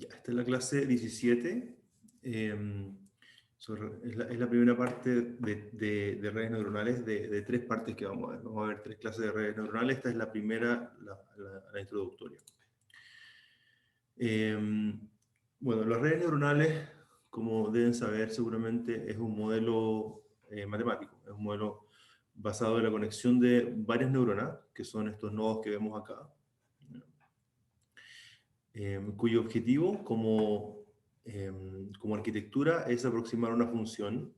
Ya, esta es la clase 17. Es la primera parte de redes neuronales de tres partes que vamos a ver. Vamos a ver tres clases de redes neuronales. Esta es la primera, la introductoria. Bueno, las redes neuronales, como deben saber seguramente, es un modelo matemático. Es un modelo basado en la conexión de varias neuronas, que son estos nodos que vemos acá, cuyo objetivo como arquitectura es aproximar una función,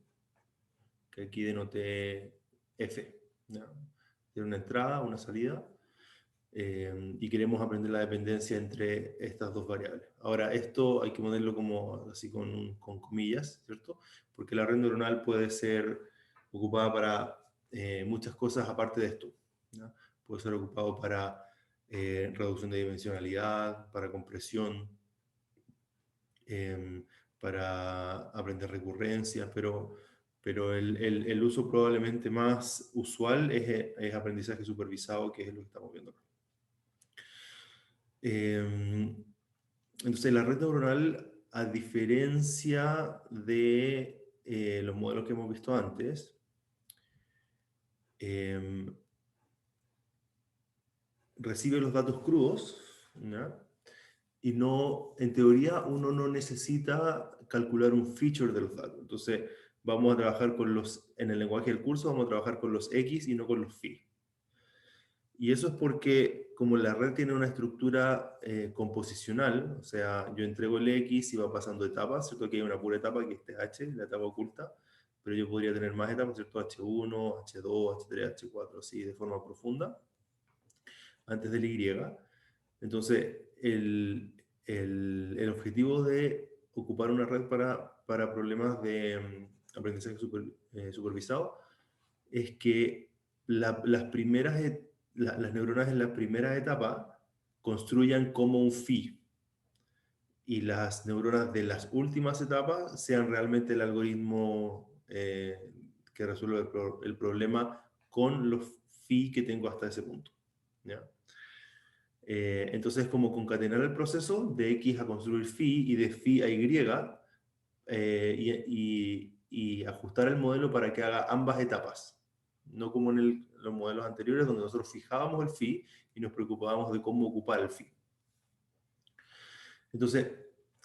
que aquí denoté f, ¿ya? Tiene una entrada, una salida, y queremos aprender la dependencia entre estas dos variables. Ahora, esto hay que ponerlo como así con comillas, ¿cierto? Porque la red neuronal puede ser ocupada para muchas cosas aparte de esto, ¿ya? Puede ser ocupado para reducción de dimensionalidad, para compresión, para aprender recurrencias, pero el uso probablemente más usual es aprendizaje supervisado, que es lo que estamos viendo acá. Entonces, la red neuronal, a diferencia de los modelos que hemos visto antes, recibe los datos crudos, ¿ya? Y no, en teoría, uno no necesita calcular un feature de los datos. Entonces, vamos a trabajar en el lenguaje del curso, vamos a trabajar con los X y no con los phi. Y eso es porque como la red tiene una estructura composicional, o sea, yo entrego el X y va pasando etapas, ¿cierto? Aquí hay una pura etapa que es H, la etapa oculta, pero yo podría tener más etapas, ¿cierto? H1, H2, H3, H4, así de forma profunda, antes del Y. Entonces, el objetivo de ocupar una red para problemas de aprendizaje supervisado es que las neuronas en la primera etapa construyan como un phi y las neuronas de las últimas etapas sean realmente el algoritmo que resuelve el problema con los phi que tengo hasta ese punto, ¿ya? Entonces, como concatenar el proceso de X a construir phi y de phi a Y, y ajustar el modelo para que haga ambas etapas. No como en los modelos anteriores, donde nosotros fijábamos el phi y nos preocupábamos de cómo ocupar el phi. Entonces,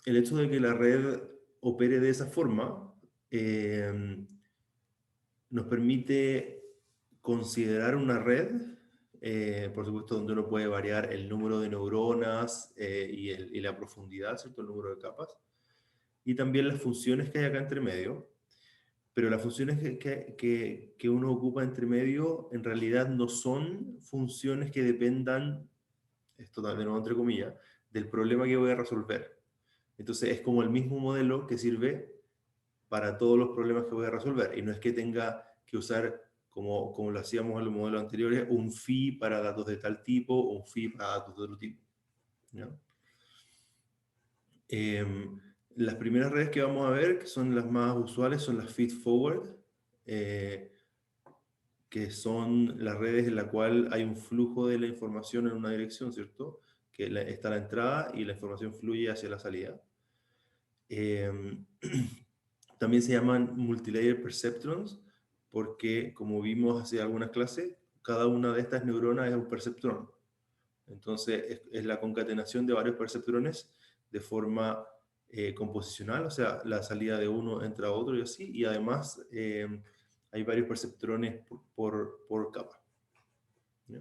el hecho de que la red opere de esa forma nos permite considerar una red, por supuesto, donde uno puede variar el número de neuronas y la profundidad, ¿cierto? El número de capas, y también las funciones que hay acá entre medio. Pero las funciones que uno ocupa entre medio en realidad no son funciones que dependan, esto de nuevo entre comillas, del problema que voy a resolver. Entonces es como el mismo modelo que sirve para todos los problemas que voy a resolver. Y no es que tenga que usar, como lo hacíamos en los modelos anteriores, un phi para datos de tal tipo o un phi para datos de otro tipo, ¿no? Las primeras redes que vamos a ver, que son las más usuales, son las feed-forward, que son las redes en la cual hay un flujo de la información en una dirección, ¿cierto? Que está la entrada y la información fluye hacia la salida. También se llaman multilayer perceptrons, porque como vimos hace algunas clases, cada una de estas neuronas es un perceptrón. Entonces es la concatenación de varios perceptrones de forma composicional, o sea, la salida de uno entra a otro y así, y además hay varios perceptrones por capa, ¿ya?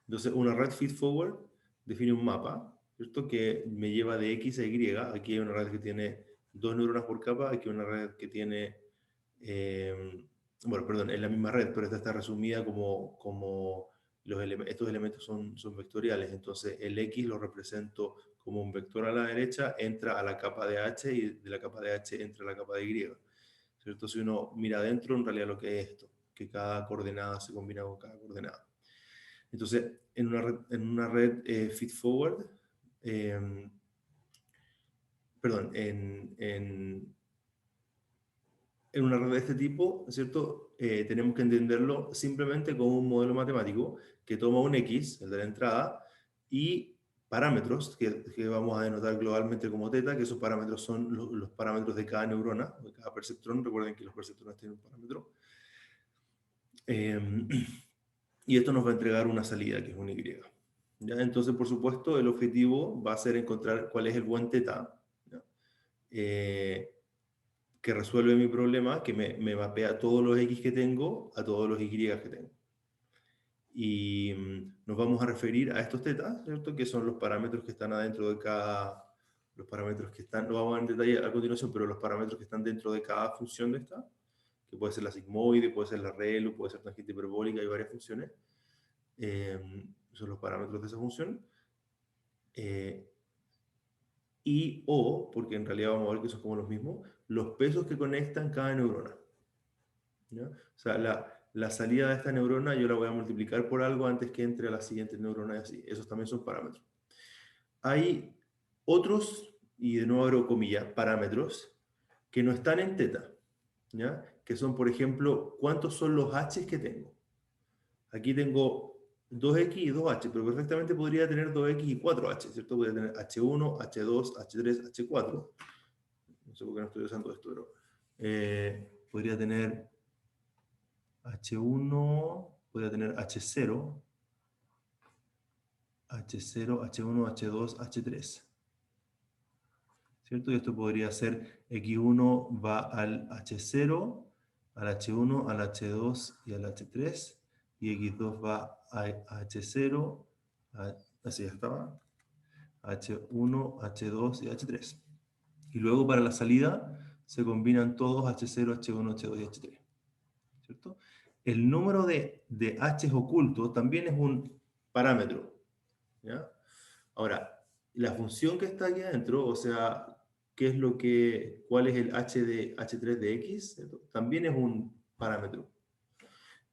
Entonces una red feed-forward define un mapa, ¿cierto? Que me lleva de X a Y. Aquí hay una red que tiene dos neuronas por capa, aquí hay una red que tiene, bueno, perdón, es la misma red, pero esta está resumida como estos elementos son vectoriales, entonces el X lo represento como un vector a la derecha, entra a la capa de H y de la capa de H entra a la capa de Y, ¿cierto? Si uno mira adentro, en realidad lo que es esto, que cada coordenada se combina con cada coordenada. Entonces, en una red feed-forward, perdón, en una red de este tipo, ¿cierto? Tenemos que entenderlo simplemente como un modelo matemático que toma un X, el de la entrada, y parámetros que vamos a denotar globalmente como teta, que esos parámetros son los parámetros de cada neurona, de cada perceptrón. Recuerden que los perceptrones tienen un parámetro. Y esto nos va a entregar una salida, que es un Y. ¿Ya? Entonces, por supuesto, el objetivo va a ser encontrar cuál es el buen teta, ¿ya? Que resuelve mi problema, que me mapea todos los X que tengo a todos los Y que tengo. Y nos vamos a referir a estos tetas, ¿cierto? Que son los parámetros que están adentro de cada... Los parámetros que están, lo vamos a ver en detalle a continuación, pero los parámetros que están dentro de cada función de esta, que puede ser la sigmoide, puede ser la ReLU, puede ser tangente hiperbólica, hay varias funciones. Son los parámetros de esa función. Y o, porque en realidad vamos a ver que son como los mismos, los pesos que conectan cada neurona. ¿Ya? O sea, la salida de esta neurona yo la voy a multiplicar por algo antes que entre a la siguiente neurona y así. Esos también son parámetros. Hay otros, y de nuevo abro comillas, parámetros que no están en teta, ¿ya? Que son, por ejemplo, cuántos son los H que tengo. Aquí tengo 2X y 2H, pero perfectamente podría tener 2X y 4H, ¿cierto? Podría tener H1, H2, H3, H4. No sé por qué no estoy usando esto, pero podría tener H1, podría tener H0, H0, H1, H2, H3. ¿Cierto? Y esto podría ser X1 va al H0, al H1, al H2 y al H3, y X2 va a H0, así ya estaba, H1, H2 y H3. Y luego para la salida se combinan todos H0, H1, H2 y H3. ¿Cierto? El número de H's ocultos también es un parámetro. ¿Ya? Ahora, la función que está aquí adentro, o sea, cuál es el H de H3 de X, ¿cierto? También es un parámetro.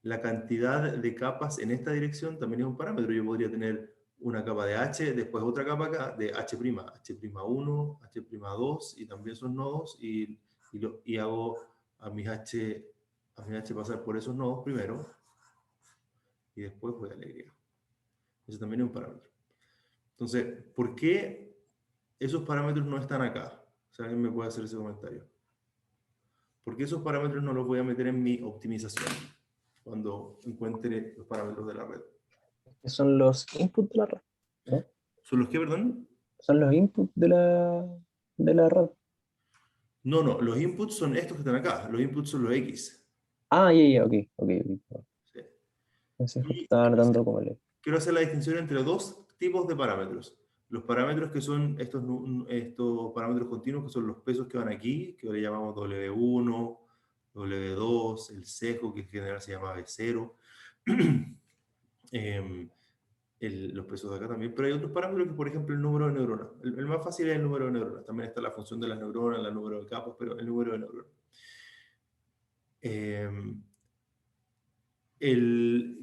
La cantidad de capas en esta dirección también es un parámetro. Yo podría tener una capa de H, después otra capa acá de H', H'1, H'2, y también son nodos, y hago a mis H pasar por esos nodos primero, y después voy a la Y. Eso también es un parámetro. Entonces, ¿por qué esos parámetros no están acá? O sea, alguien me puede hacer ese comentario. ¿Por qué esos parámetros no los voy a meter en mi optimización cuando encuentre los parámetros de la red? Que son los inputs de la red, ¿no? ¿Son los qué, perdón? Son los inputs de la red. No, no, los inputs son estos que están acá. Los inputs son los X. Ah, ya, ya, ok, ok, ok. ¿Sí? Entonces justo Y estaba notando como el... quiero hacer la distinción entre dos tipos de parámetros. Los parámetros que son estos parámetros continuos, que son los pesos que van aquí, que le llamamos W1, W2, el sesgo, que en general se llama B0. Los pesos de acá también, pero hay otros parámetros que, por ejemplo, el número de neuronas. El más fácil es el número de neuronas. También está la función de las neuronas, el número de capas, pero el número de neuronas.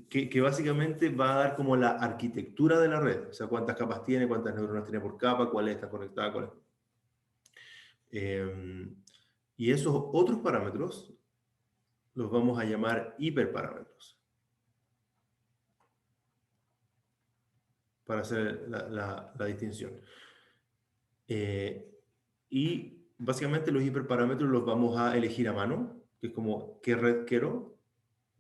Que básicamente va a dar como la arquitectura de la red, o sea, cuántas capas tiene, cuántas neuronas tiene por capa, cuáles están conectadas, cuáles no. Y esos otros parámetros los vamos a llamar hiperparámetros, para hacer la distinción. Y básicamente los hiperparámetros los vamos a elegir a mano, que es como qué red quiero,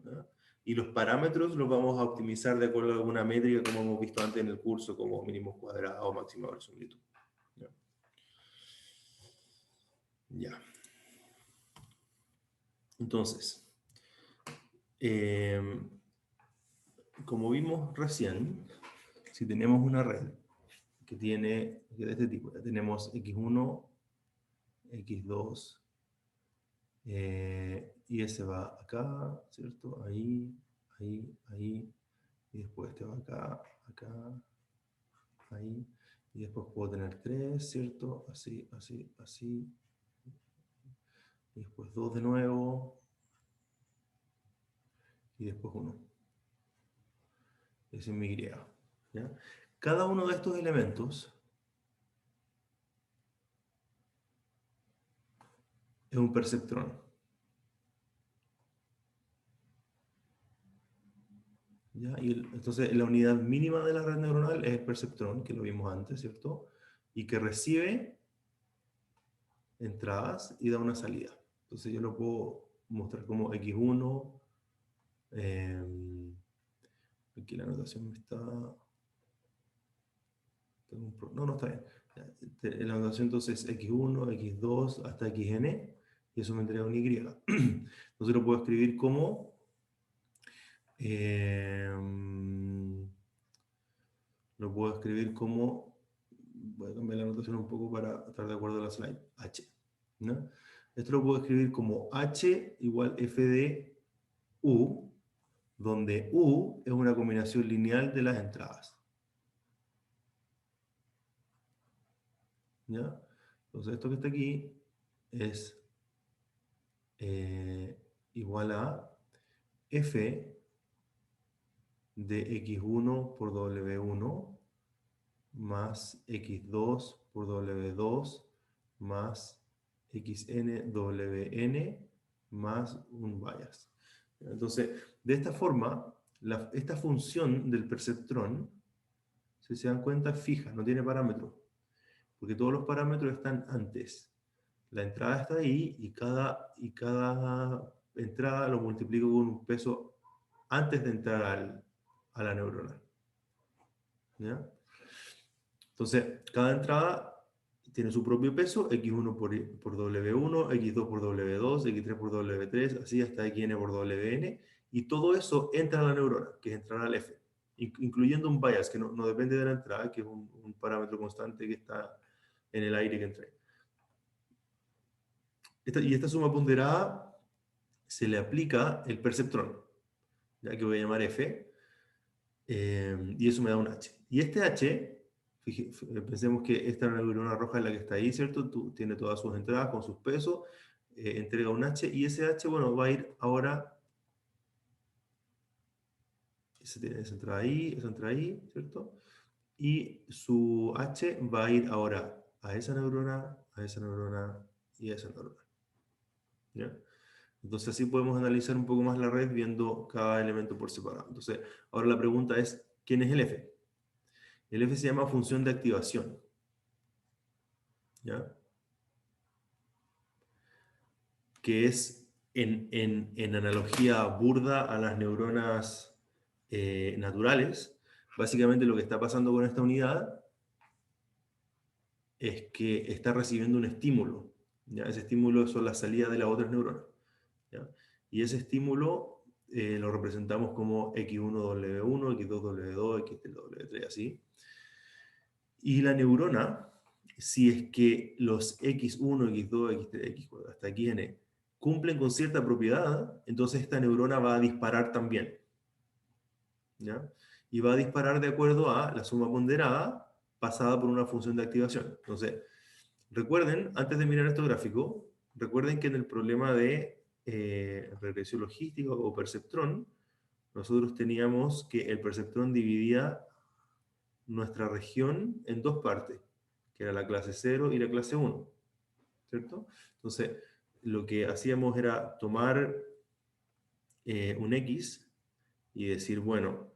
¿ya? Y los parámetros los vamos a optimizar de acuerdo a alguna métrica, como hemos visto antes en el curso, como mínimo cuadrado, máximo de similitud. ¿Ya? Ya. Entonces, como vimos recién, si tenemos una red que tiene de este tipo, ya tenemos X1, X2, y ese va acá, ¿cierto? Ahí, ahí, ahí, y después este va acá, acá, ahí, y después puedo tener 3, ¿cierto? Así, así, así, y después 2 de nuevo, y después 1. Ese es mi Y. ¿Ya? Cada uno de estos elementos es un perceptrón. ¿Ya? Entonces, la unidad mínima de la red neuronal es el perceptrón, que lo vimos antes, ¿cierto? Y que recibe entradas y da una salida. Entonces, yo lo puedo mostrar como X1. Aquí la anotación me está... No, no está bien. La anotación entonces es X1, X2 hasta XN, y eso me entrega un Y. Entonces lo puedo escribir como... lo puedo escribir como... Voy a cambiar la anotación un poco para estar de acuerdo a la slide. H. ¿No? Esto lo puedo escribir como H igual F de U, donde U es una combinación lineal de las entradas. ¿Ya? Entonces esto que está aquí es igual a F de X1 por W1 más X2 por W2 más XN WN más un bias. Entonces, de esta forma, esta función del perceptrón, si se dan cuenta, es fija, no tiene parámetros, porque todos los parámetros están antes. La entrada está ahí y cada entrada lo multiplico con un peso antes de entrar a la neurona. ¿Ya? Entonces, cada entrada tiene su propio peso, X1 por W1, X2 por W2, X3 por W3, así hasta XN por WN, y todo eso entra a la neurona, que es entrar al F, incluyendo un bias, que no depende de la entrada, que es un parámetro constante que está en el aire que entra. Y esta suma ponderada se le aplica el perceptrón, ya que voy a llamar F, y eso me da un H. Y este H, pensemos que esta neurona roja es la que está ahí, ¿cierto? Tiene todas sus entradas con sus pesos, entrega un H, y ese H, bueno, va a ir ahora, tiene esa entrada ahí, ¿cierto? Y su H va a ir ahora a esa neurona y a esa neurona. ¿Ya? Entonces así podemos analizar un poco más la red viendo cada elemento por separado. Entonces, ahora la pregunta es, ¿quién es el F? El F se llama función de activación. ¿Ya? Que es en analogía burda a las neuronas naturales. Básicamente lo que está pasando con esta unidad es que está recibiendo un estímulo. ¿Ya? Ese estímulo son las salidas de las otras neuronas. ¿Ya? Y ese estímulo lo representamos como X1W1, X2W2, X3W3, así. Y la neurona, si es que los X1, X2, X3, X4, hasta XN cumplen con cierta propiedad, entonces esta neurona va a disparar también. ¿Ya? Y va a disparar de acuerdo a la suma ponderada pasada por una función de activación. Entonces, recuerden, antes de mirar este gráfico, recuerden que en el problema de regresión logística o perceptrón, nosotros teníamos que el perceptrón dividía nuestra región en dos partes, que era la clase 0 y la clase 1, ¿cierto? Entonces, lo que hacíamos era tomar un X y decir, bueno,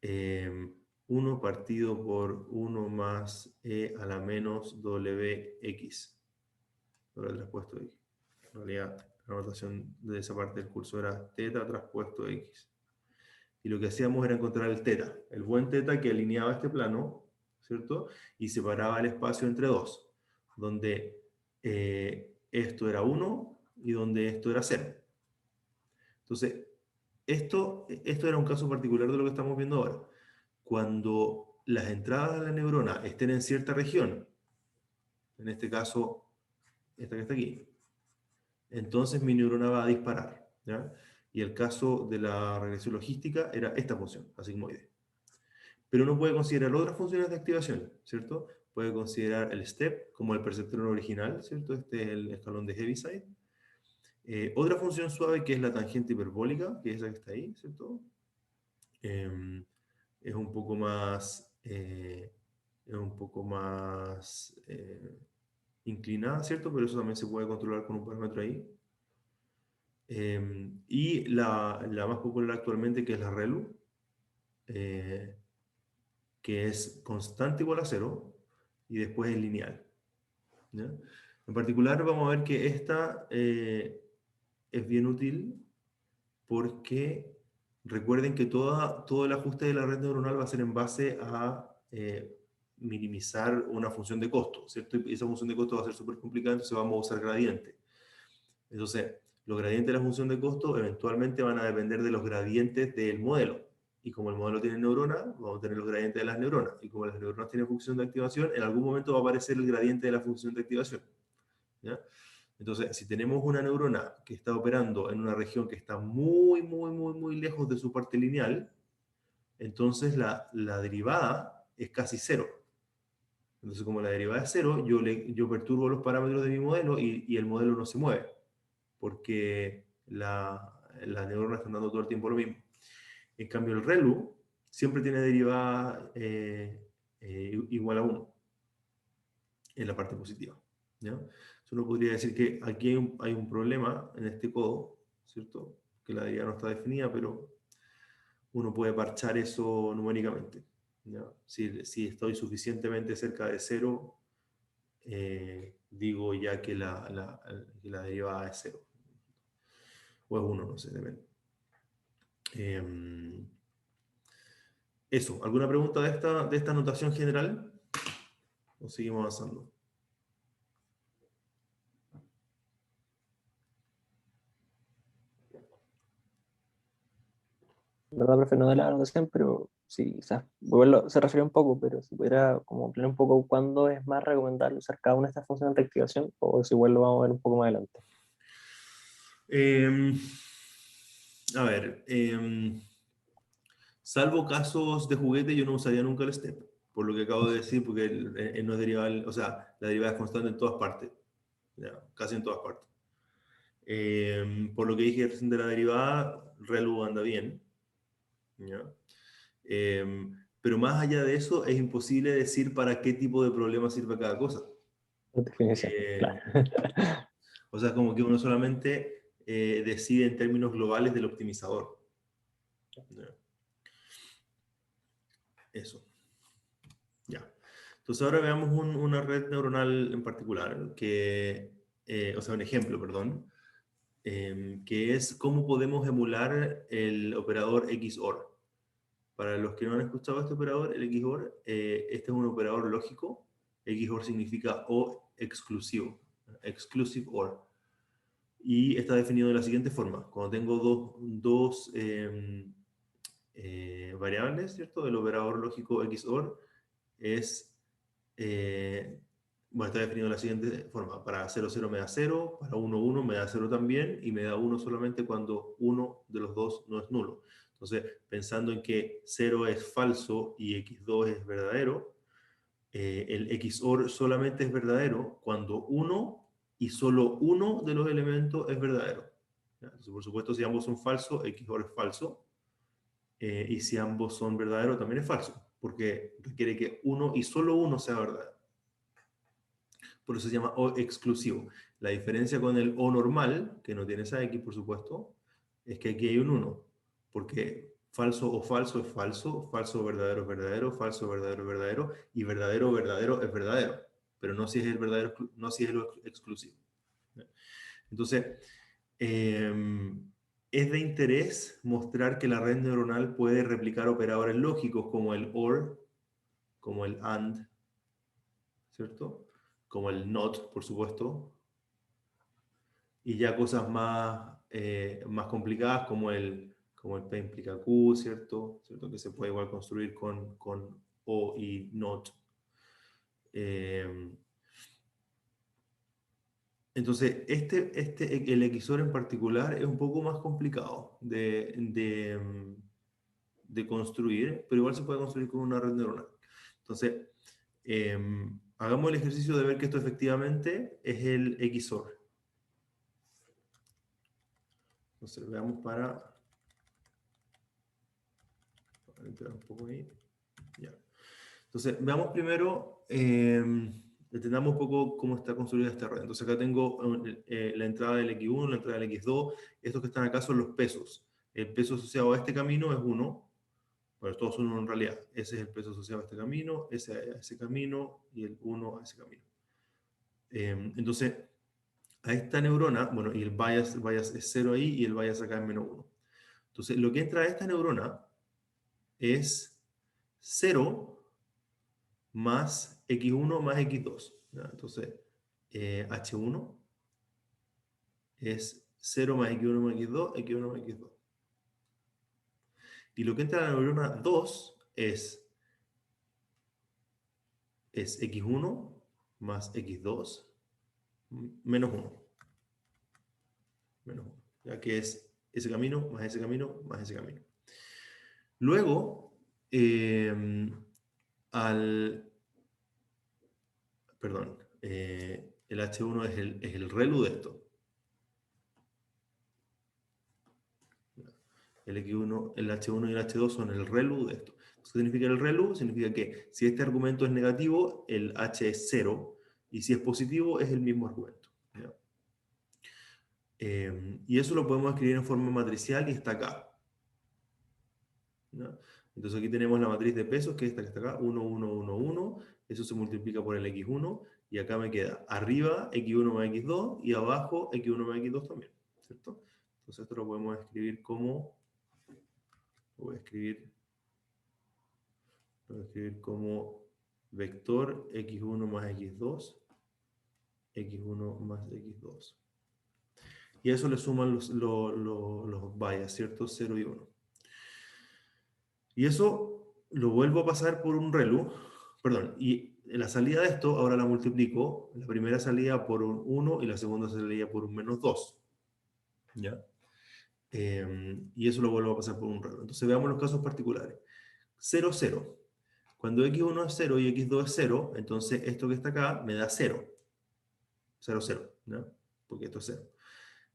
1 partido por 1 más E a la menos WX. Ahora traspuesto X. En realidad, la notación de esa parte del curso era teta traspuesto X. Y lo que hacíamos era encontrar el teta, el buen teta que alineaba este plano, ¿cierto? Y separaba el espacio entre dos, donde esto era 1 y donde esto era 0. Entonces, esto era un caso particular de lo que estamos viendo ahora. Cuando las entradas de la neurona estén en cierta región, en este caso, esta que está aquí, entonces mi neurona va a disparar, ¿ya? Y el caso de la regresión logística era esta función, la sigmoide. Pero uno puede considerar otras funciones de activación, ¿cierto? Puede considerar el step como el perceptrón original, ¿cierto? Este es el escalón de Heaviside. Otra función suave que es la tangente hiperbólica, que es esa que está ahí, ¿cierto? Es un poco más, inclinada, ¿cierto? Pero eso también se puede controlar con un parámetro ahí. Y la más popular actualmente, que es la ReLU, que es constante igual a 0, y después es lineal. ¿Ya? En particular vamos a ver que esta es bien útil porque recuerden que todo el ajuste de la red neuronal va a ser en base a minimizar una función de costo, ¿cierto? Y esa función de costo va a ser súper complicada, entonces vamos a usar gradiente. Entonces, los gradientes de la función de costo eventualmente van a depender de los gradientes del modelo. Y como el modelo tiene neuronas, vamos a tener los gradientes de las neuronas. Y como las neuronas tienen función de activación, en algún momento va a aparecer el gradiente de la función de activación. ¿Ya? Entonces, si tenemos una neurona que está operando en una región que está muy, muy, muy, muy lejos de su parte lineal, entonces la derivada es casi cero. Entonces, como la derivada es cero, yo perturbo los parámetros de mi modelo y el modelo no se mueve, porque las neuronas están dando todo el tiempo lo mismo. En cambio, el ReLU siempre tiene derivada igual a 1 en la parte positiva. ¿Ya? Uno podría decir que aquí hay un problema en este codo, ¿cierto? Que la derivada no está definida, pero uno puede parchar eso numéricamente. ¿Ya? Si estoy suficientemente cerca de 0, digo ya que la derivada es 0. O es 1, no sé, depende. Eso, ¿alguna pregunta de esta notación general? ¿O seguimos avanzando? En verdad, profe, no de la anotación, pero sí, o sea, igual se refiere un poco, pero si pudiera como ampliar un poco cuándo es más recomendable usar cada una de estas funciones de activación, o si igual lo vamos a ver un poco más adelante. Eh, a ver, salvo casos de juguete, yo no usaría nunca el step, por lo que acabo de decir, porque no es derivada, o sea, la derivada es constante en todas partes, ¿ya? Casi en todas partes. Por lo que dije recién de la derivada, ReLU anda bien, ¿ya? Pero más allá de eso, es imposible decir para qué tipo de problema sirve cada cosa. Por definición, claro. Eh, o sea, como que uno solamente decide en términos globales del optimizador. ¿Ya? Eso. Ya. Entonces ahora veamos una red neuronal en particular, o sea, un ejemplo, perdón, que es cómo podemos emular el operador XOR. Para los que no han escuchado este operador, el XOR, este es un operador lógico. XOR significa O exclusivo, exclusive OR. Y está definido de la siguiente forma. Cuando tengo dos variables, ¿cierto? El operador lógico XOR es, eh, bueno, está definido de la siguiente forma. Para 0, 0 me da 0, para 1, 1 me da 0 también, y me da 1 solamente cuando uno de los dos no es nulo. Entonces, pensando en que 0 es falso y x2 es verdadero, el XOR solamente es verdadero cuando uno y solo uno de los elementos es verdadero. Entonces, por supuesto, si ambos son falsos, XOR es falso, y si ambos son verdaderos, también es falso, porque requiere que uno y solo uno sea verdadero. Por eso se llama O exclusivo. La diferencia con el O normal, que no tiene esa X, por supuesto, es que aquí hay un 1, porque falso o falso es falso, falso o verdadero es verdadero, falso verdadero es verdadero, y verdadero verdadero es verdadero, pero no si es el verdadero, no si es el exclusivo. Entonces, es de interés mostrar que la red neuronal puede replicar operadores lógicos como el OR, como el AND, ¿cierto? Como el NOT, por supuesto, y ya cosas más complicadas como el P implica Q, ¿cierto? ¿Cierto? Que se puede igual construir con O y NOT. Entonces, el XOR en particular es un poco más complicado de construir, pero igual se puede construir con una red neuronal. Entonces, hagamos el ejercicio de ver que esto efectivamente es el XOR. Entonces, veamos para entrar un poco ahí. Ya. Entonces, veamos primero, entendamos un poco cómo está construida esta red. Entonces, acá tengo la entrada del X1, la entrada del X2. Estos que están acá son los pesos. El peso asociado a este camino es 1, Bueno, todos son 1 en realidad. Ese es el peso asociado a este camino, ese a ese camino y el 1 a ese camino. Entonces, a esta neurona, bueno, y el bias es 0 ahí y el bias acá es menos 1. Entonces, lo que entra a esta neurona es 0 más x1 más x2. ¿Ya? Entonces, h1 es 0 más x1 más x2, x1 más x2. Y lo que entra a la neurona 2 es x1 más x2 menos 1. Menos 1. Ya que es ese camino más ese camino más ese camino. Luego, perdón, el H1 es el ReLU de esto. El X1, el H1 y el H2 son el ReLU de esto. ¿Qué significa el ReLU? Significa que si este argumento es negativo, el H es 0, y si es positivo, es el mismo argumento. ¿Ya? Y eso lo podemos escribir en forma matricial y está acá. ¿Ya? Entonces aquí tenemos la matriz de pesos, que es esta que está acá, 1, 1, 1, 1. Eso se multiplica por el X1, y acá me queda arriba X1 más X2, y abajo X1 más X2 también. ¿Cierto? Entonces esto lo podemos escribir como... Lo voy a escribir como vector x1 más x2, x1 más x2. Y a eso le suman los bias, ¿cierto? 0 y 1. Y eso lo vuelvo a pasar por un ReLU, perdón, y la salida de esto ahora la multiplico, la primera salida por un 1 y la segunda salida por un menos 2. ¿Ya? Y eso lo vuelvo a pasar por un ReLU. Entonces veamos los casos particulares. 0, 0. Cuando x1 es 0 y x2 es 0, entonces esto que está acá me da 0. 0, 0, ¿no? Porque esto es 0.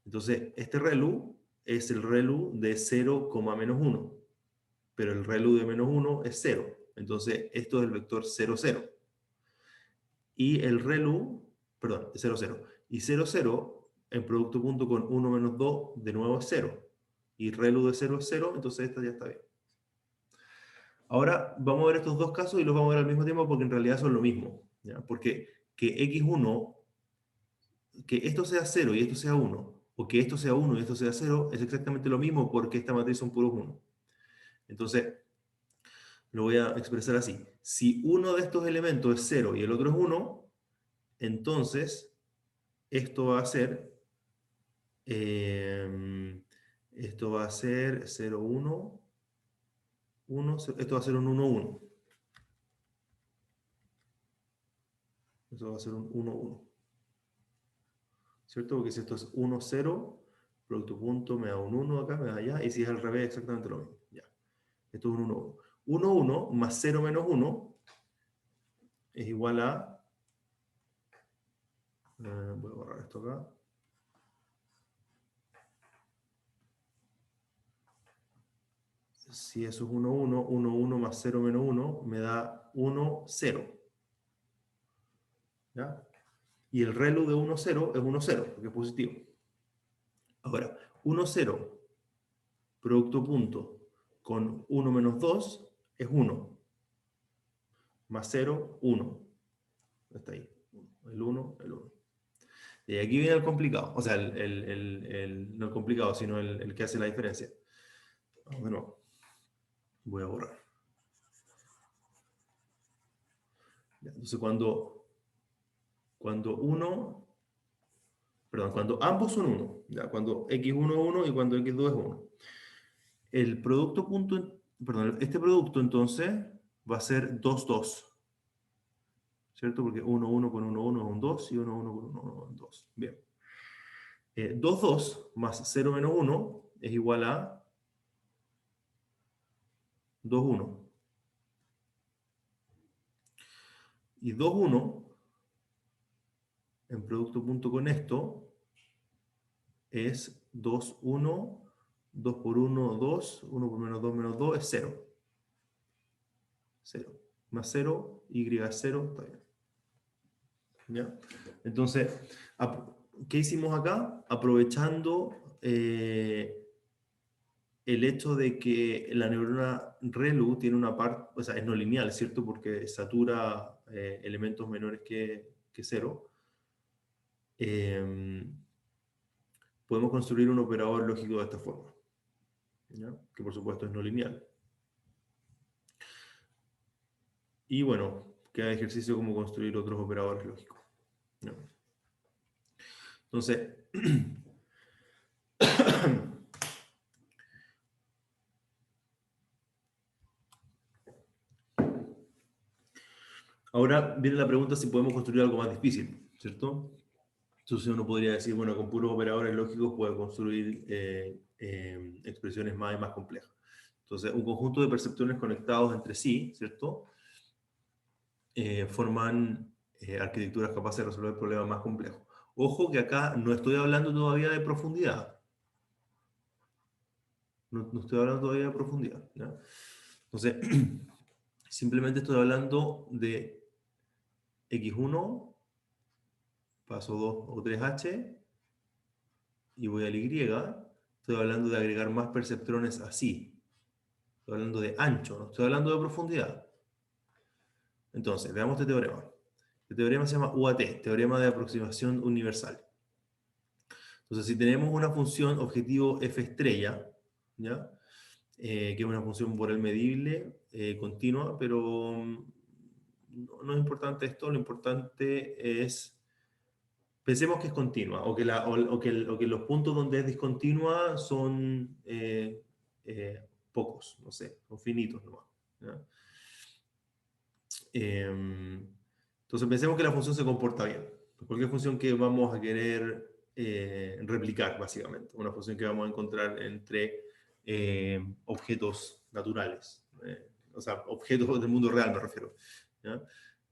Entonces, este ReLU es el ReLU de 0, menos 1. Pero el ReLU de menos 1 es 0. Entonces, esto es el vector 0, 0. Y el ReLU, perdón, 0, 0. Y 0, 0, en producto punto con 1 menos 2, de nuevo es 0. Y ReLU de 0 es 0, entonces esta ya está bien. Ahora vamos a ver estos dos casos y los vamos a ver al mismo tiempo porque en realidad son lo mismo. ¿Ya? Porque que x1, que esto sea 0 y esto sea 1, o que esto sea 1 y esto sea 0, es exactamente lo mismo porque esta matriz son puros 1. Entonces, lo voy a expresar así. Si uno de estos elementos es 0 y el otro es 1, entonces esto va a ser, esto va a ser 0, 1, 1, esto va a ser un 1, 1. Esto va a ser un 1, 1. ¿Cierto? Porque si esto es 1, 0, producto punto me da un 1 acá, me da allá, y si es al revés, exactamente lo mismo. Ya. Esto es un 1, 1. 1, 1 más 0 menos 1 es igual a... voy a borrar esto acá. Si eso es 1, 1, 1, 1 más 0 menos 1 me da 1, 0. ¿Ya? Y el ReLU de 1, 0 es 1, 0, porque es positivo. Ahora, 1, 0, producto punto, con 1 menos 2 es 1. Más 0, 1. Está ahí. El 1, el 1. Y aquí viene el complicado. O sea, no el complicado, sino el que hace la diferencia. Vamos de nuevo. Voy a borrar. Entonces, cuando ambos son 1, ¿ya? Cuando x1 es 1 y cuando x2 es 1. El producto punto, perdón, este producto entonces va a ser 2, 2. ¿Cierto? Porque 1, 1 con 1, 1 es un 2 y 1, 1 con 1, 1 es un 2. Bien. 2, 2 más 0 menos 1 es igual a 2, 1. Y 2, 1 en producto punto con esto es 2, 1, 2 por 1, 2, 1 por menos 2 es 0. 0. Más 0, y es 0, está bien. ¿Ya? Entonces, ¿qué hicimos acá? Aprovechando el hecho de que la neurona ReLU tiene una parte, o sea, es no lineal, ¿cierto? Porque satura elementos menores que 0. Podemos construir un operador lógico de esta forma, ¿ya? Que por supuesto es no lineal. Y bueno, queda ejercicio como construir otros operadores lógicos, ¿ya? Entonces, ahora viene la pregunta si podemos construir algo más difícil, ¿cierto? Entonces uno podría decir, bueno, con puros operadores lógicos puedo construir expresiones más y más complejas. Entonces, un conjunto de perceptores conectados entre sí, ¿cierto? Forman arquitecturas capaces de resolver problemas más complejos. Ojo que acá no estoy hablando todavía de profundidad. No estoy hablando todavía de profundidad, ¿ya? Entonces, simplemente estoy hablando de x1, paso 2 o 3h, y voy al y. Estoy hablando de agregar más perceptrones así. Estoy hablando de ancho, no estoy hablando de profundidad. Entonces, veamos este teorema. Este teorema se llama UAT, Teorema de Aproximación Universal. Entonces, si tenemos una función objetivo f estrella, ¿ya? Que es una función por el medible, continua, pero no es importante esto, lo importante es, pensemos que es continua, o que los puntos donde es discontinua son pocos, no sé, son finitos nomás, ¿ya? Entonces pensemos que la función se comporta bien. Cualquier función que vamos a querer replicar, básicamente. Una función que vamos a encontrar entre objetos naturales. O sea, objetos del mundo real me refiero, ¿ya?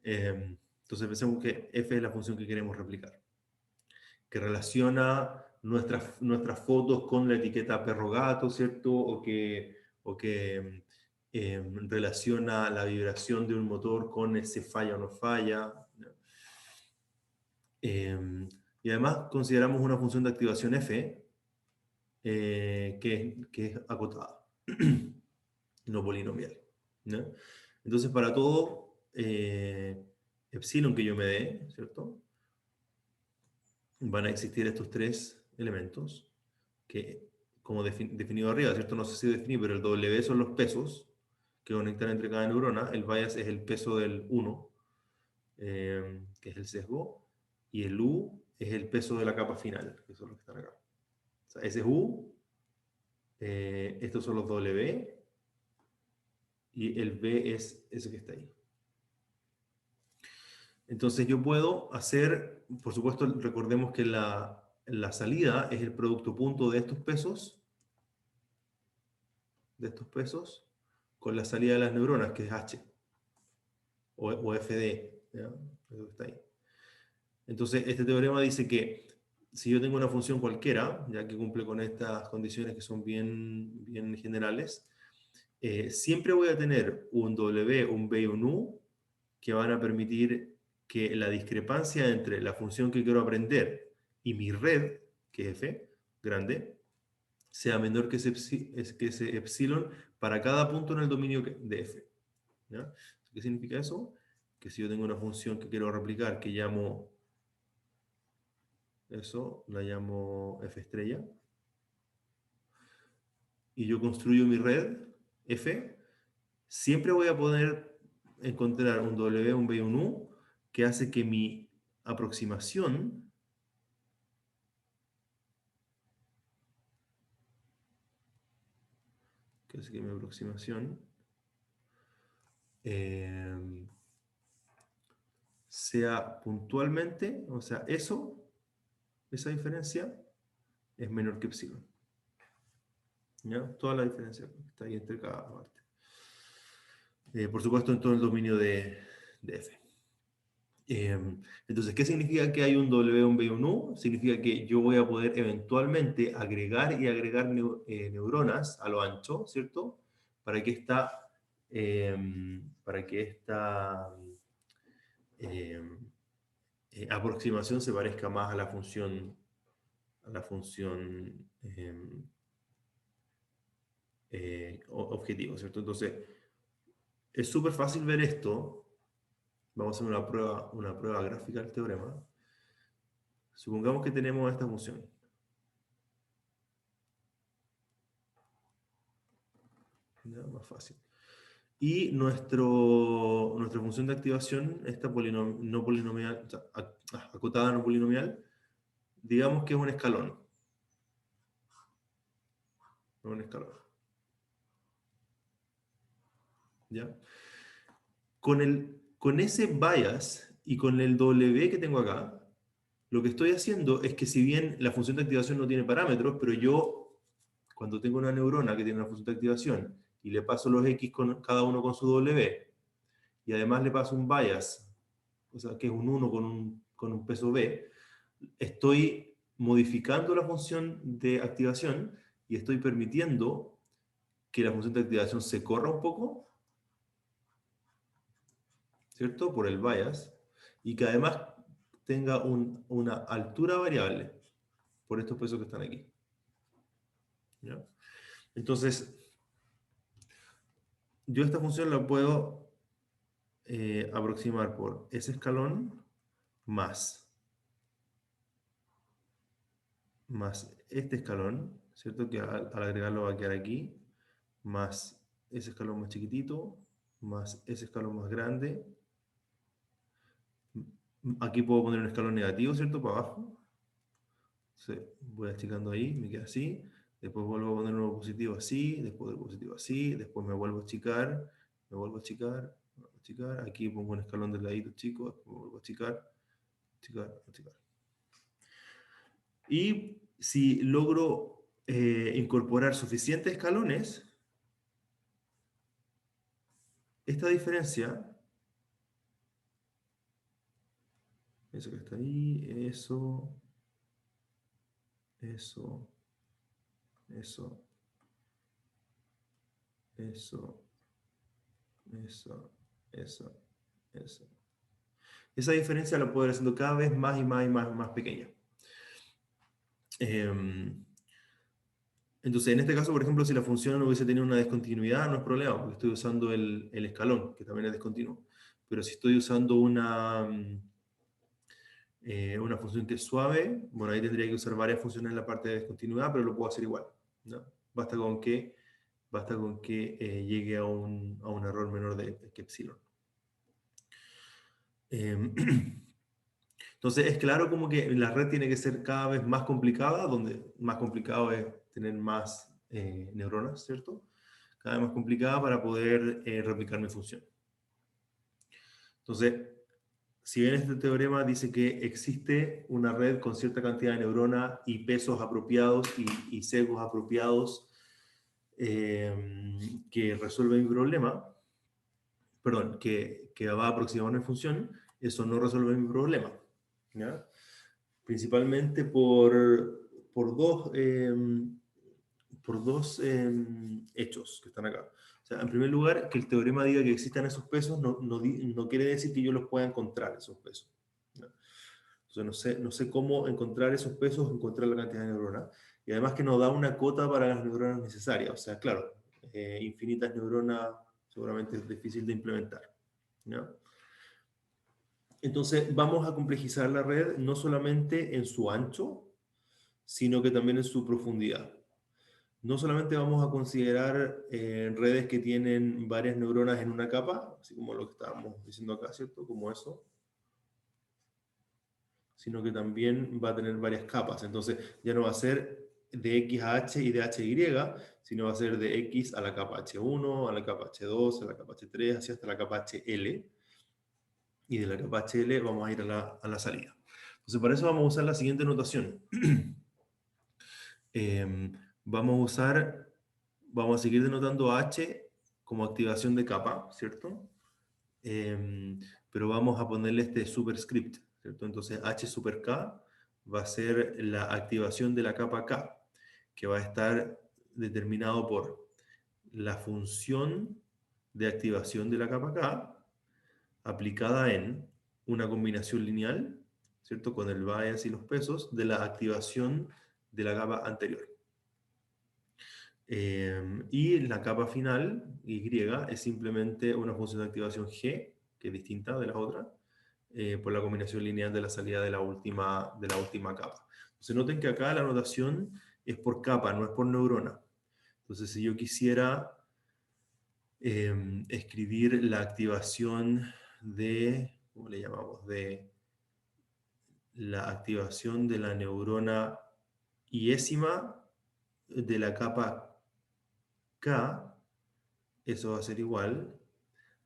Entonces pensemos que f es la función que queremos replicar, que relaciona nuestras fotos con la etiqueta perro gato, ¿cierto? O que relaciona la vibración de un motor con ese falla o no falla, ¿no? Y además consideramos una función de activación f que es acotada, no polinomial, ¿no? Entonces, para todo epsilon que yo me dé, ¿cierto? Van a existir estos tres elementos que, como definido arriba, ¿cierto? No sé si definí, pero el W son los pesos que conectan entre cada neurona, el bias es el peso del 1, que es el sesgo, y el U es el peso de la capa final, que son los que están acá. O sea, ese es U, estos son los W, y el B es ese que está ahí. Entonces yo puedo hacer, por supuesto, recordemos que la salida es el producto punto de estos pesos, con la salida de las neuronas, que es H, o FD, ¿ya? Eso que está ahí. Entonces, este teorema dice que si yo tengo una función cualquiera, ya que cumple con estas condiciones que son bien generales, siempre voy a tener un W, un B y un U que van a permitir que la discrepancia entre la función que quiero aprender y mi red, que es F, grande, sea menor que ese epsilon para cada punto en el dominio de F, ¿ya? ¿Qué significa eso? Que si yo tengo una función que quiero replicar que llamo eso, la llamo f estrella, y yo construyo mi red f, siempre voy a poder encontrar un W, un B y un U que hace que mi aproximación eh, sea puntualmente, o sea, esa diferencia es menor que epsilon, ¿ya? Toda la diferencia que está ahí entre cada parte. Por supuesto, en todo el dominio de F. Entonces, ¿qué significa que hay un W, un B y un U? Significa que yo voy a poder eventualmente agregar y agregar neuronas a lo ancho, ¿cierto? Para que esta aproximación se parezca más a la función objetivo, ¿cierto? Entonces, es súper fácil ver esto. Vamos a hacer una prueba gráfica del teorema. Supongamos que tenemos esta función. ¿Ya? Más fácil. Y nuestra función de activación, esta no polinomial, o sea, acotada no polinomial, digamos que es un escalón. Un escalón. ¿Ya? Con ese bias y con el W que tengo acá, lo que estoy haciendo es que si bien la función de activación no tiene parámetros, pero yo, cuando tengo una neurona que tiene una función de activación y le paso los X cada uno con su W, y además le paso un bias, o sea, que es un 1 con un peso B, estoy modificando la función de activación y estoy permitiendo que la función de activación se corra un poco, ¿cierto? Por el bias, y que además tenga una altura variable por estos pesos que están aquí. ¿Ya? Entonces, yo esta función la puedo aproximar por ese escalón más este escalón, ¿cierto? Que al agregarlo va a quedar aquí, más ese escalón más chiquitito, más ese escalón más grande. Aquí puedo poner un escalón negativo, ¿cierto? Para abajo. Entonces, voy achicando ahí, me queda así. Después vuelvo a poner uno positivo así, después del positivo así, después me vuelvo a achicar, me vuelvo a achicar, me vuelvo a achicar. Aquí pongo un escalón del ladito chico, después me vuelvo a achicar, achicar, achicar. Y si logro incorporar suficientes escalones, esta diferencia, eso que está ahí, eso, eso, eso, eso, eso, eso, eso. Esa diferencia la puedo ir haciendo cada vez más y más y más pequeña. Entonces, en este caso, por ejemplo, si la función no hubiese tenido una discontinuidad, no es problema, porque estoy usando el escalón, que también es discontinuo. Pero si estoy usando una función que es suave, bueno, ahí tendría que usar varias funciones en la parte de discontinuidad, pero lo puedo hacer igual, ¿no? Basta con que llegue a un error menor que epsilon. Entonces es claro como que la red tiene que ser cada vez más complicada, donde más complicado es tener más neuronas, ¿cierto? Cada vez más complicada para poder replicar mi función. Entonces, si bien este teorema dice que existe una red con cierta cantidad de neuronas y pesos apropiados y sesgos apropiados que resuelven mi problema, perdón, que va a aproximar una función, eso no resuelve mi problema, ¿ya? Principalmente por dos hechos que están acá. O sea, en primer lugar, que el teorema diga que existan esos pesos no quiere decir que yo los pueda encontrar, esos pesos, ¿no? Entonces, no sé cómo encontrar esos pesos, encontrar la cantidad de neuronas. Y además que nos da una cota para las neuronas necesarias. O sea, claro, infinitas neuronas seguramente es difícil de implementar, ¿no? Entonces, vamos a complejizar la red no solamente en su ancho, sino que también en su profundidad. No solamente vamos a considerar redes que tienen varias neuronas en una capa, así como lo que estábamos diciendo acá, ¿cierto? Como eso, sino que también va a tener varias capas. Entonces, ya no va a ser de X a H y de H a Y, sino va a ser de X a la capa H1, a la capa H2, a la capa H3, así hasta la capa HL. Y de la capa HL vamos a ir a la salida. Entonces, para eso vamos a usar la siguiente notación. Vamos a seguir denotando H como activación de capa, ¿cierto? Pero vamos a ponerle este superscript, ¿cierto? Entonces H super K va a ser la activación de la capa K, que va a estar determinado por la función de activación de la capa K aplicada en una combinación lineal, ¿cierto? Con el bias y los pesos de la activación de la capa anterior. Y la capa final, Y, es simplemente una función de activación G, que es distinta de la otra, por la combinación lineal de la salida de la última capa. Entonces noten que acá la notación es por capa, no es por neurona. Entonces si yo quisiera escribir la activación de, ¿cómo le llamamos? De la activación de la neurona iésima de la capa K, eso va a ser igual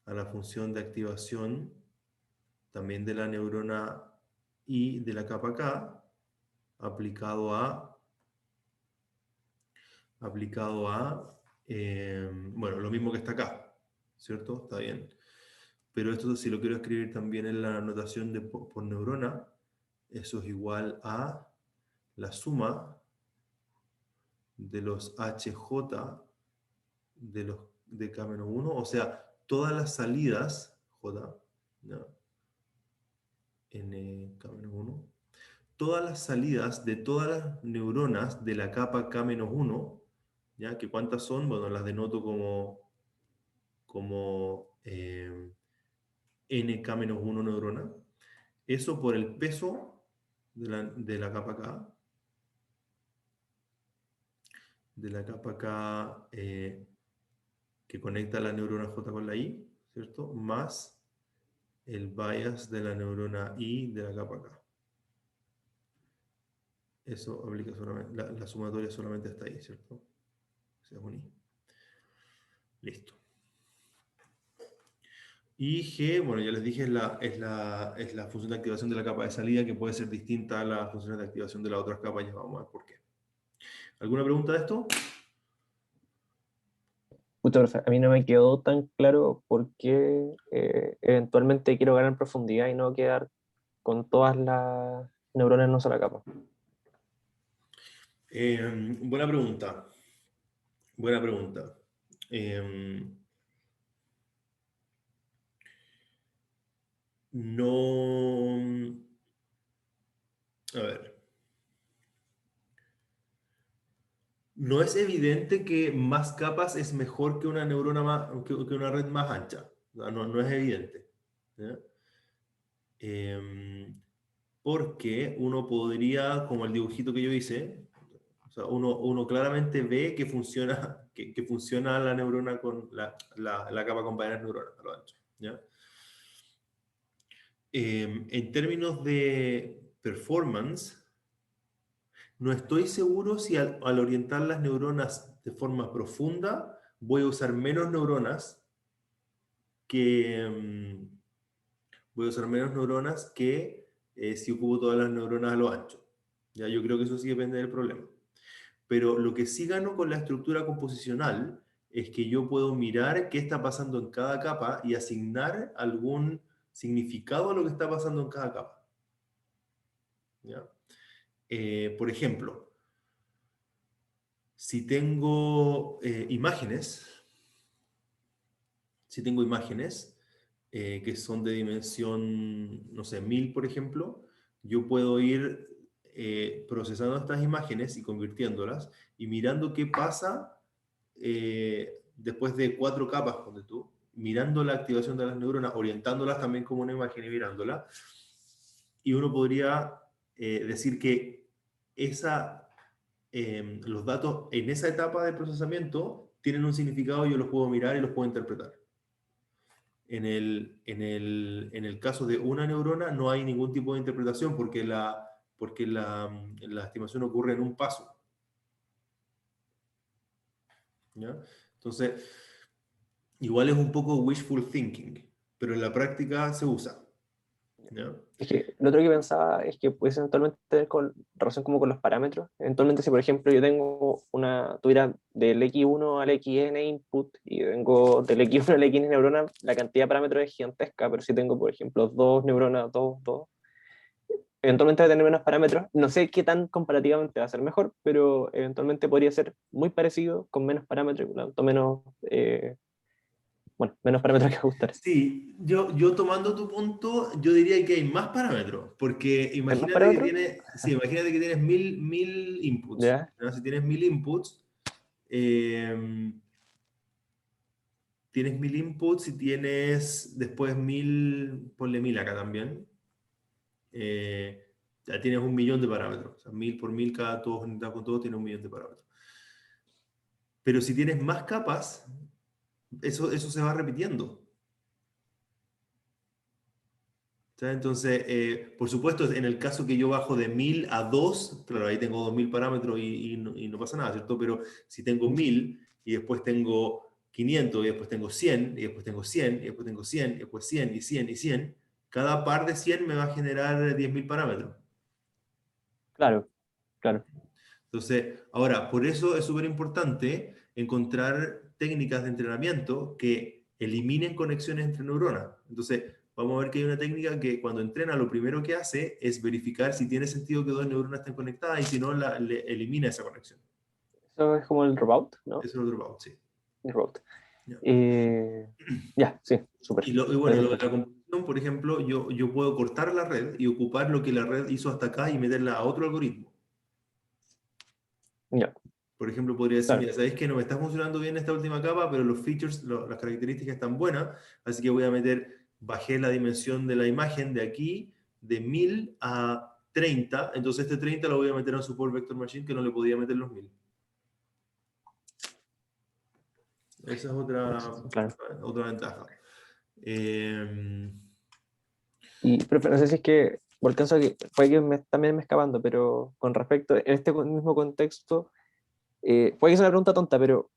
a la función de activación también de la neurona I de la capa K aplicado a bueno, lo mismo que está acá, ¿cierto? Está bien. Pero esto si lo quiero escribir también en la notación de por neurona, eso es igual a la suma de los HJ de K-1, o sea, todas las salidas, J, ¿no? En K-1, todas las salidas de todas las neuronas de la capa K-1, ¿ya? ¿Que cuántas son? Bueno, las denoto como NK-1 neurona. Eso por el peso de la capa K, que conecta la neurona J con la I, ¿cierto? Más el bias de la neurona I de la capa K. Eso aplica solamente, la sumatoria solamente está ahí, ¿cierto? O sea, es un I. Listo. Y G, bueno, ya les dije, es la función de activación de la capa de salida, que puede ser distinta a las funciones de activación de las otras capas, ya vamos a ver por qué. ¿Alguna pregunta de esto? Pucha, profe, a mí no me quedó tan claro por qué eventualmente quiero ganar profundidad y no quedar con todas las neuronas en una sola capa. Buena pregunta. Buena pregunta. No. A ver. No es evidente que más capas es mejor que una neurona que una red más ancha. O sea, no es evidente. ¿Ya? Porque uno podría, como el dibujito que yo hice, o sea, uno claramente ve que funciona, que funciona la neurona con la capa con varias neuronas a lo ancho. ¿Ya? En términos de performance, no estoy seguro si al orientar las neuronas de forma profunda voy a usar menos neuronas que, si ocupo todas las neuronas a lo ancho. Ya, yo creo que eso sí depende del problema. Pero lo que sí gano con la estructura composicional es que yo puedo mirar qué está pasando en cada capa y asignar algún significado a lo que está pasando en cada capa. ¿Ya? Por ejemplo, si tengo imágenes, que son de dimensión, no sé, 1000, por ejemplo, yo puedo ir procesando estas imágenes y convirtiéndolas y mirando qué pasa después de 4 capas, ponte tú, mirando la activación de las neuronas, orientándolas también como una imagen y mirándola. Y uno podría decir que los datos en esa etapa de procesamiento tienen un significado y yo los puedo mirar y los puedo interpretar. En el caso de una neurona no hay ningún tipo de interpretación porque la estimación ocurre en un paso. ¿Ya? Entonces, igual es un poco wishful thinking, pero en la práctica se usa. ¿Ya? Es que lo otro que pensaba es que puede eventualmente tener relación como con los parámetros. Eventualmente, si por ejemplo yo tengo tuviera del X1 al XN input y tengo del X1 al XN neurona, la cantidad de parámetros es gigantesca, pero si tengo, por ejemplo, dos neuronas, dos, eventualmente va a tener menos parámetros. No sé qué tan comparativamente va a ser mejor, pero eventualmente podría ser muy parecido con menos parámetros y por lo tanto menos parámetros que ajustar. Sí, yo tomando tu punto, yo diría que hay más parámetros, porque ¿Hay más parámetros? imagínate que tienes mil inputs. ¿Ya? ¿No? Si tienes 1000 inputs, tienes 1000 inputs y tienes después 1000, ponle 1000 acá también. Ya tienes 1.000.000 de parámetros. O sea, 1000 por 1000, cada todos juntados con todos, tienes 1.000.000 de parámetros. Pero si tienes más capas, eso se va repitiendo. ¿Sabes? Entonces, por supuesto, en el caso que yo bajo de 1000 a 2, claro, ahí tengo 2000 parámetros y no pasa nada, ¿cierto? Pero si tengo 1000 y después tengo 500 y después tengo 100 y después tengo 100 y después tengo 100 y después 100 y 100 y 100, cada par de 100 me va a generar 10.000 parámetros. Claro, claro. Entonces, ahora, por eso es súper importante encontrar técnicas de entrenamiento que eliminen conexiones entre neuronas. Entonces, vamos a ver que hay una técnica que cuando entrena lo primero que hace es verificar si tiene sentido que dos neuronas estén conectadas y si no, elimina esa conexión. Eso es como el dropout, ¿no? Eso es otro paut, sí. El dropout. Ya. Ya, sí, súper. Y bueno, Parece lo de la interesante. composición, por ejemplo, yo puedo cortar la red y ocupar lo que la red hizo hasta acá y meterla a otro algoritmo. Ya, Por ejemplo, podría decir, claro. mira, sabéis que no me está funcionando bien esta última capa, pero los features, las características están buenas, así que voy a bajé la dimensión de la imagen de aquí, de 1000 a 30, entonces este 30 lo voy a meter a un support vector machine que no le podía meter los 1000. Esa es Claro. otra ventaja. Eh, Pero no sé si es que, por caso que puede que también me escapando, pero con respecto, en este mismo contexto, puede que sea una pregunta tonta, pero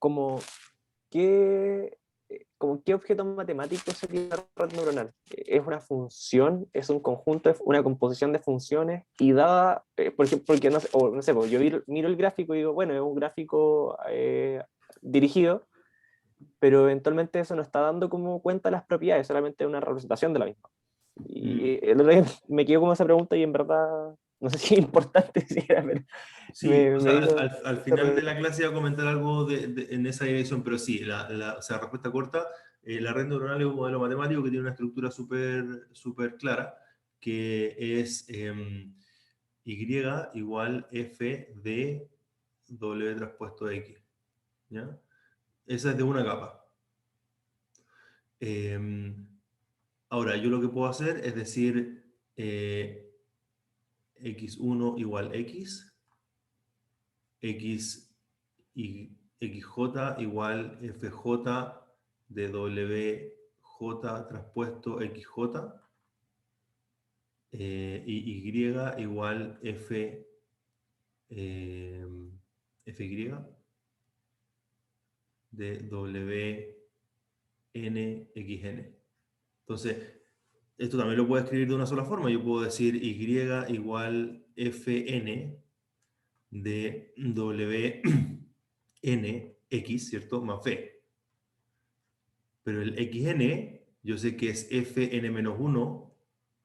¿qué, como qué objeto matemático sería la red neuronal? ¿Es una función? ¿Es un conjunto? ¿Es una composición de funciones? Y dada, por ejemplo, porque no sé, o no sé, pues yo miro el gráfico y digo, bueno, es un gráfico dirigido, pero eventualmente eso no está dando como cuenta las propiedades, solamente una representación de la misma. Y el otro día me quedo con esa pregunta y en verdad, no sé si es importante siquiera, pero Sí, o me sea, hizo... al final de la clase iba a comentar algo en esa dirección, pero sí, o sea, respuesta corta, la red neuronal es un modelo matemático que tiene una estructura súper clara, que es Y igual F de W transpuesto X, ¿ya? Esa es de una capa. Em, Ahora, yo lo que puedo hacer es decir X1 igual X, X y XJ igual FJ de WJ transpuesto XJ, y Y igual eh, FY de WNXN. Entonces, esto también lo puedo escribir de una sola forma. Yo puedo decir Y igual FN de WNX, ¿cierto? Más V. Pero el XN, yo sé que es Fn-1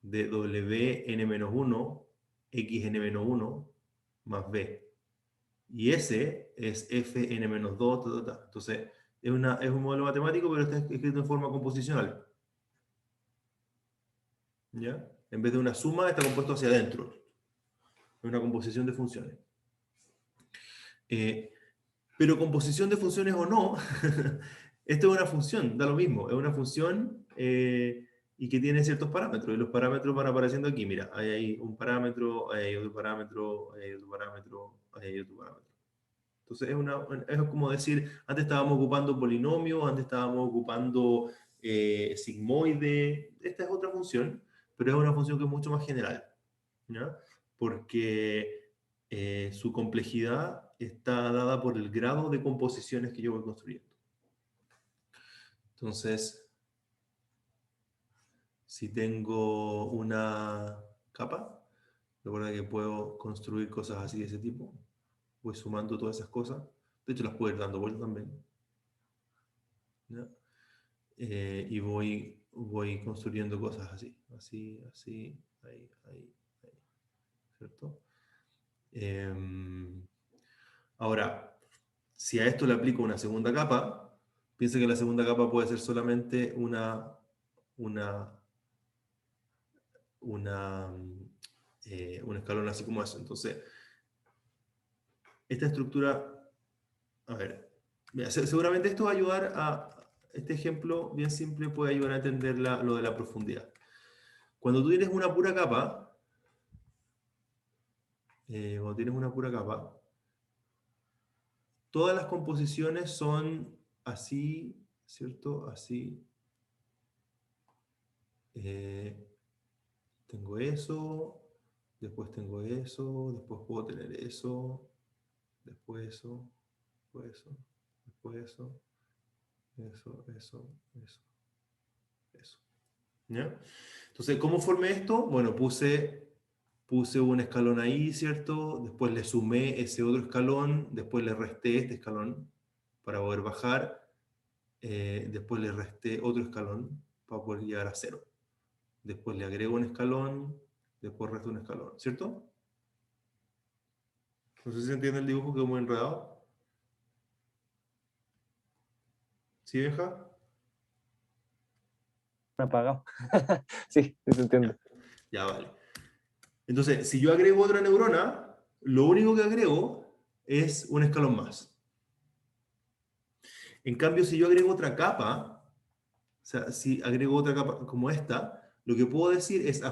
de Wn-1, Xn-1 más V. Y ese es Fn-2, ta, ta, ta. Entonces, es un modelo matemático, pero está escrito en forma composicional. ¿Ya? En vez de una suma, está compuesto hacia adentro. Es una composición de funciones. Eh, pero composición de funciones o no, esto es una función, da lo mismo, es una función y que tiene ciertos parámetros, y los parámetros van apareciendo aquí, mira, hay un parámetro, hay otro parámetro, hay otro parámetro, hay otro parámetro. Entonces es como decir, antes estábamos ocupando polinomios, antes estábamos ocupando sigmoide, esta es otra función, pero es una función que es mucho más general, ¿ya? Porque su complejidad está dada por el grado de composiciones que yo voy construyendo. Entonces, si tengo una capa, recuerda que puedo construir cosas así de ese tipo. Voy sumando todas esas cosas. De hecho, las puedo ir dando vueltas también. ¿Ya? Y voy construyendo cosas así. Así, así, ahí, ahí, ahí. ¿Cierto? Ahora, si a esto le aplico una segunda capa, piensa que la segunda capa puede ser solamente una, un escalón así como eso. Entonces, esta estructura, a ver, Mira, seguramente esto va a ayudar este ejemplo bien simple puede ayudar a entender lo de la profundidad. Cuando tú tienes una pura capa, todas las composiciones son así, ¿cierto? Así. Tengo eso, después tengo eso, después puedo tener eso, después eso, después eso, después eso, eso. ¿Ya? Entonces, ¿cómo formé esto? Bueno, puse un escalón ahí, ¿cierto? Después le sumé ese otro escalón, después le resté este escalón para poder bajar, después le resté otro escalón para poder llegar a cero. Después le agrego un escalón, después resto un escalón, ¿cierto? No sé si se entiende el dibujo, quedó muy enredado. ¿Sí, Benja? Apagado. Sí, sí se entiende. Ya, vale. Entonces, si yo agrego otra neurona, lo único que agrego es un escalón más. En cambio, si yo agrego otra capa, o sea, si agrego otra capa como esta, lo que puedo decir es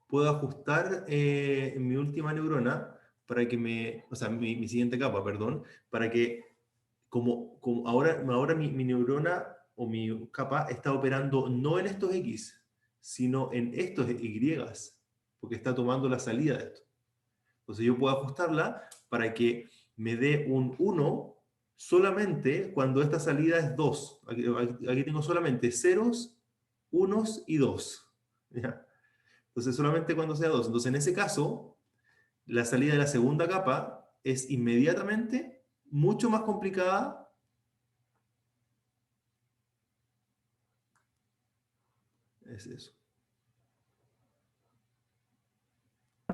puedo ajustar mi última neurona para que o sea, mi siguiente capa, perdón, para que como ahora mi neurona o mi capa está operando no en estos X, sino en estos Y, porque está tomando la salida de esto. Entonces yo puedo ajustarla para que me dé un 1 solamente cuando esta salida es 2. Aquí tengo solamente ceros, unos y 2. ¿Ya? Entonces solamente cuando sea 2. Entonces en ese caso, la salida de la segunda capa es inmediatamente mucho más complicada. Es eso.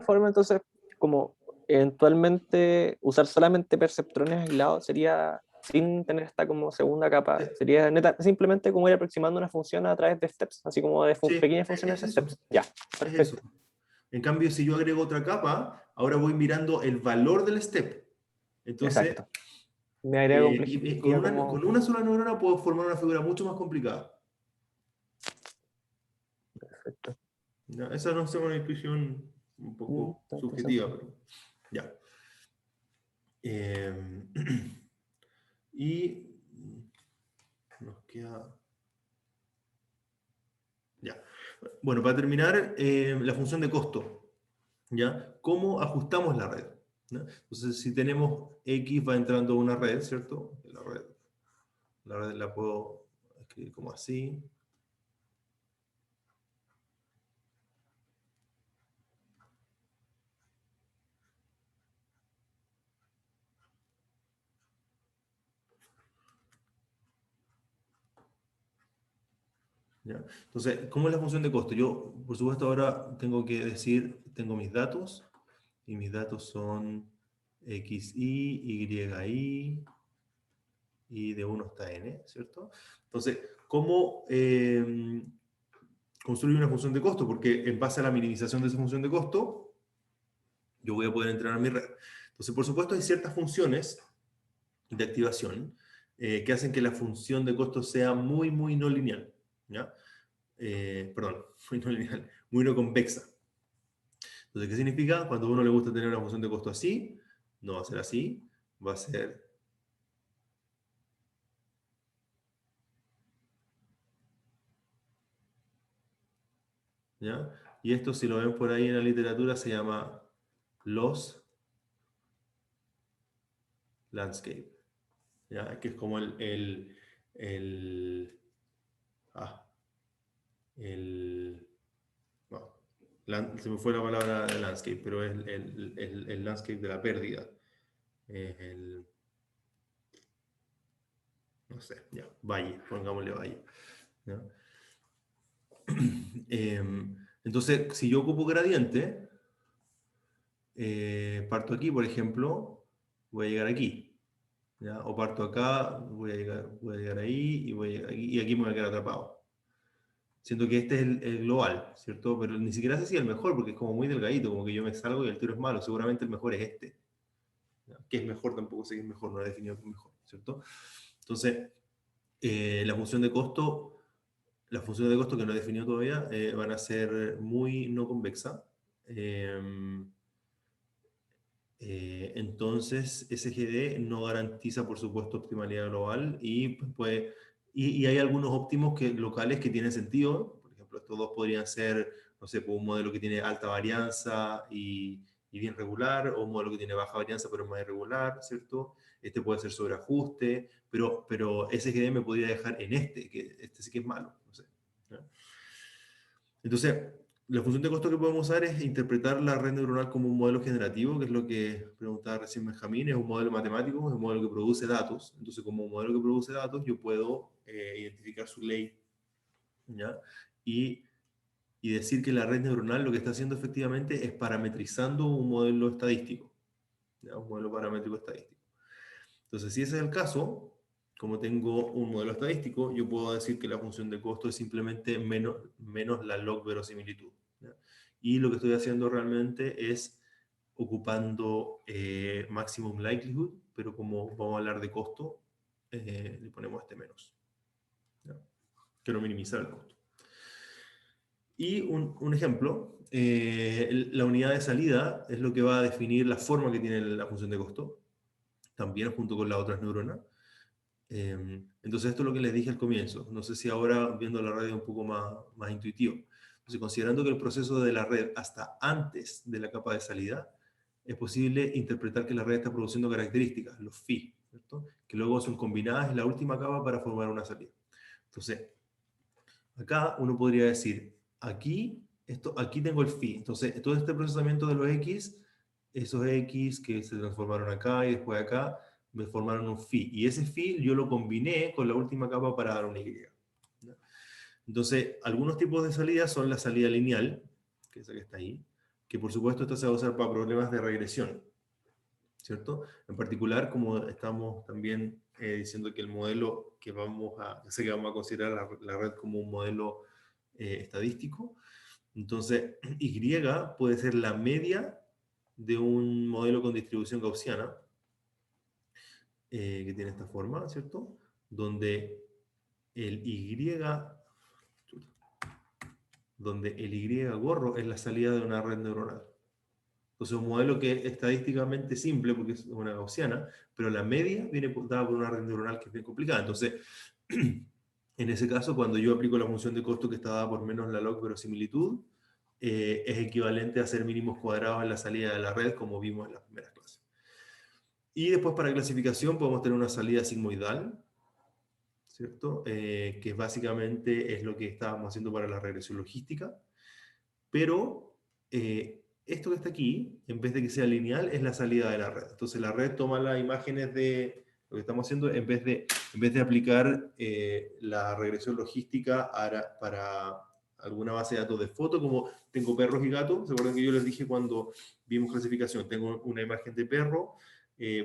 Forma entonces, como eventualmente usar solamente perceptrones aislados sería sin tener esta como segunda capa, sería simplemente como ir aproximando una función a través de steps, así como de Sí, pequeñas funciones es de eso. steps. Ya, Es eso. perfecto. En cambio, si yo agrego otra capa, ahora voy mirando el valor del step. Entonces, Exacto. Me agrega y con complejidad con como... una sola neurona puedo formar una figura mucho más complicada. Perfecto. ¿Ya? Esa no es una intuición un poco Está subjetiva, interesante. pero ya. Eh, y nos queda... Ya. Bueno, para terminar, la función de costo. ¿Ya? ¿Cómo ajustamos la red? ¿Ya? Entonces, si tenemos X va entrando a una red, ¿cierto? La red la puedo escribir como así. ¿Ya? Entonces, ¿cómo es la función de costo? Yo, por supuesto, ahora tengo que decir, tengo mis datos, y mis datos son XI, YI, y de 1 hasta N, ¿cierto? Entonces, ¿cómo construir una función de costo? Porque en base a la minimización de esa función de costo, yo voy a poder entrenar mi red. Entonces, por supuesto, hay ciertas funciones de activación que hacen que la función de costo sea muy, muy no lineal, ¿ya? Perdón, muy no lineal, muy no convexa. Entonces, ¿qué significa? Cuando a uno le gusta tener una función de costo así, no va a ser así, va a ser... ¿Ya? Y esto, si lo ven por ahí en la literatura, se llama loss landscape, ¿ya? Que es como el, ah, el no, se me fue la palabra de landscape, pero es el landscape de la pérdida. Es no sé, ya, valle, pongámosle valle. ¿Ya? Entonces, si yo ocupo gradiente, parto aquí, por ejemplo, voy a llegar aquí. ¿Ya? O parto acá, voy a llegar ahí y voy a llegar aquí, y aquí me voy a quedar atrapado. Siento que este es el global, ¿cierto? Pero ni siquiera sé si es el mejor, porque es como muy delgadito, como que yo me salgo y el tiro es malo. Seguramente el mejor es este. ¿Ya? ¿Qué es mejor? Tampoco sé qué es mejor, no he definido qué es mejor, ¿cierto? Entonces, la función de costo... Las funciones de costo que no he definido todavía van a ser muy no convexa. Entonces, SGD no garantiza, por supuesto, optimalidad global y hay algunos óptimos locales que tienen sentido. Por ejemplo, estos dos podrían ser, no sé, pues un modelo que tiene alta varianza y bien regular, o un modelo que tiene baja varianza pero es más irregular, ¿cierto? Este puede ser sobreajuste, pero SGD me podría dejar en que este sí que es malo, no sé. ¿Ya? Entonces, la función de costo que podemos usar es interpretar la red neuronal como un modelo generativo, que es lo que preguntaba recién Benjamín, es un modelo matemático, es un modelo que produce datos. Entonces, como un modelo que produce datos, yo puedo identificar su ley, ¿ya? Y, y decir que la red neuronal lo que está haciendo efectivamente es parametrizando un modelo estadístico, ¿ya? Un modelo paramétrico estadístico. Entonces, si ese es el caso, como tengo un modelo estadístico, yo puedo decir que la función de costo es simplemente menos la log verosimilitud, ¿ya? Y lo que estoy haciendo realmente es ocupando maximum likelihood, pero como vamos a hablar de costo, le ponemos este menos, ¿ya? Quiero minimizar el costo. Y un ejemplo, la unidad de salida es lo que va a definir la forma que tiene la función de costo, también junto con las otras neuronas. Entonces esto es lo que les dije al comienzo. No sé si ahora viendo la red es un poco más intuitivo. Entonces, considerando que el proceso de la red hasta antes de la capa de salida, es posible interpretar que la red está produciendo características, los phi, ¿cierto? Que luego son combinadas en la última capa para formar una salida. Entonces, acá uno podría decir, aquí tengo el phi. Entonces, todo este procesamiento de los x, esos x que se transformaron acá y después acá, me formaron un phi. Y ese phi yo lo combiné con la última capa para dar una y. ¿Ya? Entonces, algunos tipos de salidas son la salida lineal, que es la que está ahí, que por supuesto esta se va a usar para problemas de regresión, ¿cierto? En particular, como estamos también diciendo que el modelo que sé que vamos a considerar la red como un modelo estadístico, entonces Y puede ser la media de un modelo con distribución gaussiana, que tiene esta forma, ¿cierto? Donde el Y gorro es la salida de una red neuronal. Entonces, un modelo que es estadísticamente simple, porque es una gaussiana, pero la media viene dada por una red neuronal que es bien complicada. Entonces, en ese caso, cuando yo aplico la función de costo que está dada por menos la log verosimilitud, es equivalente a hacer mínimos cuadrados en la salida de la red, como vimos en las primeras clases. Y después, para clasificación, podemos tener una salida sigmoidal, ¿cierto? Que básicamente es lo que estábamos haciendo para la regresión logística, pero esto que está aquí, en vez de que sea lineal, es la salida de la red. Entonces la red toma las imágenes de lo que estamos haciendo, en vez de aplicar la regresión logística para alguna base de datos de foto, como tengo perros y gatos. ¿Se acuerdan que yo les dije cuando vimos clasificación? Tengo una imagen de perro,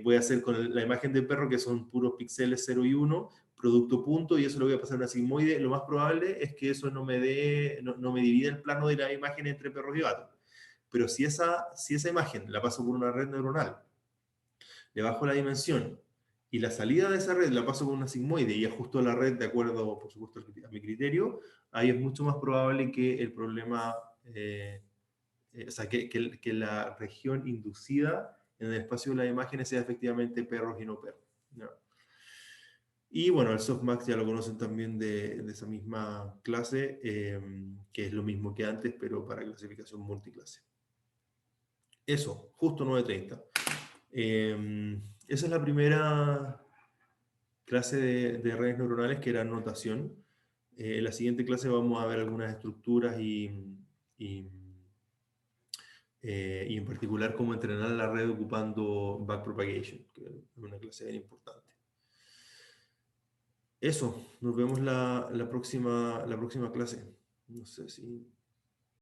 voy a hacer con la imagen de perro, que son puros píxeles 0 y 1, producto punto, y eso lo voy a pasar a una sigmoide. Lo más probable es que eso no me divida el plano de la imagen entre perros y gatos. Pero si esa imagen la paso por una red neuronal, le bajo la dimensión, y la salida de esa red la paso por una sigmoide y ajusto la red de acuerdo, por supuesto, a mi criterio, ahí es mucho más probable que el problema, o sea, que la región inducida en el espacio de las imágenes sea efectivamente perros y no perros, ¿no? Y bueno, el softmax ya lo conocen también de esa misma clase, que es lo mismo que antes, pero para clasificación multiclase. Eso, justo 9:30. Esa es la primera clase de redes neuronales, que era notación. En la siguiente clase vamos a ver algunas estructuras y en particular cómo entrenar la red ocupando backpropagation, que es una clase bien importante. Eso, nos vemos la próxima clase. No sé si...